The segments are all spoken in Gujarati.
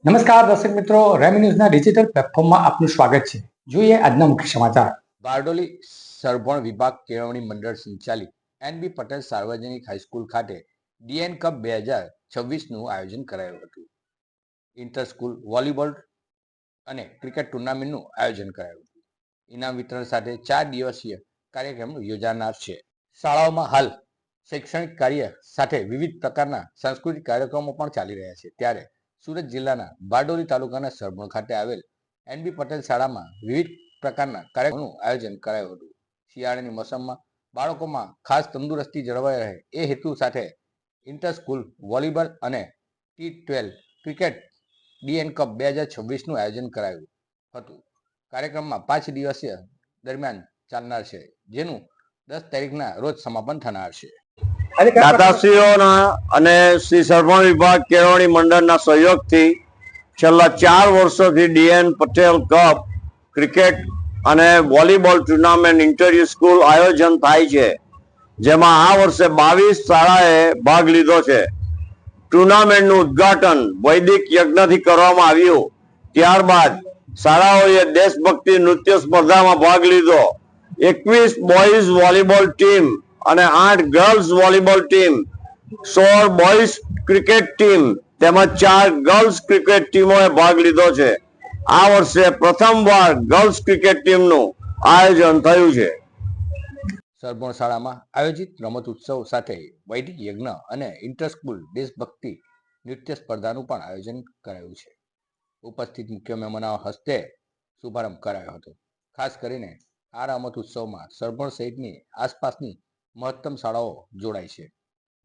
નમસ્કાર દર્શક મિત્રો, રેમી ન્યૂઝના ડિજિટલ પ્લેટફોર્મમાં આપનું સ્વાગત છે. જોઈએ આજના મુખ્ય સમાચાર. બારડોલી સરભણ વિભાગ કેળવણી મંડળ સંચાલિત એન.બી. પટેલ સાર્વજનિક હાઈસ્કૂલ ખાતે ડીએન કપ 2026નું આયોજન કરાયું હતું. ઇન્ટર સ્કૂલ વોલીબોલ અને ક્રિકેટ ટુર્નામેન્ટનું આયોજન કરાયું હતું. ઇનામ વિતરણ સાથે 4 દિવસીય કાર્યક્રમ યોજાનાર છે. શાળાઓમાં હાલ શૈક્ષણિક કાર્ય સાથે વિવિધ પ્રકારના સાંસ્કૃતિક કાર્યક્રમો પણ ચાલી રહ્યા છે. ત્યારે સુરત જિલ્લાના બારડોલી તાલુકાના સરભણ ખાતે આવેલ એન.બી. પટેલ શાળામાં વિવિધ પ્રકારના કાર્યક્રમોનું આયોજન કરાયું હતું. શિયાળાની મોસમમાં બાળકોમાં ખાસ તંદુરસ્તી જળવાઈ રહે એ હેતુ સાથે ઇન્ટર સ્કૂલ વોલીબોલ અને T12 ક્રિકેટ ડીએન કપ 2026નું આયોજન કરાયું હતું. કાર્યક્રમમાં 5 દિવસીય દરમિયાન ચાલનાર છે, જેનું 10 તારીખના રોજ સમાપન થનાર છે. દાતાશ્રીઓના અને શ્રી સરભણ વિભાગ કેળવણી મંડળના સહયોગથી છેલ્લા 4 વર્ષોથી ડીએન પટેલ કપ ક્રિકેટ અને વોલીબોલ ટુર્નામેન્ટ ઇન્ટર સ્કૂલ આયોજન થાય છે, જેમાં આ વર્ષે 22 શાળાએ ભાગ લીધો છે. ટુર્નામેન્ટનું ઉદ્ઘાટન વૈદિક યજ્ઞથી કરવામાં આવ્યું. ત્યારબાદ શાળાઓએ દેશભક્તિ નૃત્ય સ્પર્ધામાં ભાગ લીધો. 21 બોયઝ વોલીબોલ ટીમ અને 8 girls volleyball team, 16 boys cricket team તેમજ 4 ગર્લ્સ ક્રિકેટ ટીમોએ ભાગ લીધો છે. આ વર્ષે પ્રથમવાર ગર્લ્સ ક્રિકેટ ટીમનું આયોજન થયું છે. સરભણ શાળામાં આયોજિત રમત ઉત્સવ સાથે વૈદિક યજ્ઞ અને ઇન્ટર સ્કૂલ દેશભક્તિ નૃત્ય સ્પર્ધાનું પણ આયોજન કરાયું છે. ઉપસ્થિત મુખ્ય મહેમાનોના હસ્તે શુભારંભ કરાયો હતો. ખાસ કરીને આ રમત ઉત્સવમાં સરભણ સહિતની આસપાસની મહત્તમ શાળાઓ જોડાય છે.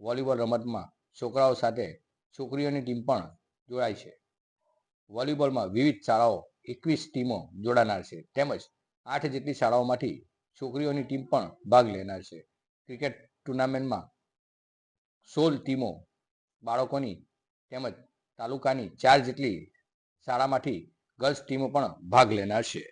વોલીબોલ રમતમાં છોકરાઓ સાથે છોકરીઓની ટીમ પણ જોડાય છે. વોલીબોલમાં વિવિધ શાળાઓ 21 ટીમો જોડાનાર છે, તેમજ 8 જેટલી શાળાઓમાંથી છોકરીઓની ટીમ પણ ભાગ લેનાર છે. ક્રિકેટ ટુર્નામેન્ટમાં 16 ટીમો બાળકોની તેમજ તાલુકાની 4 જેટલી શાળામાંથી ગર્લ્સ ટીમો પણ ભાગ લેનાર છે.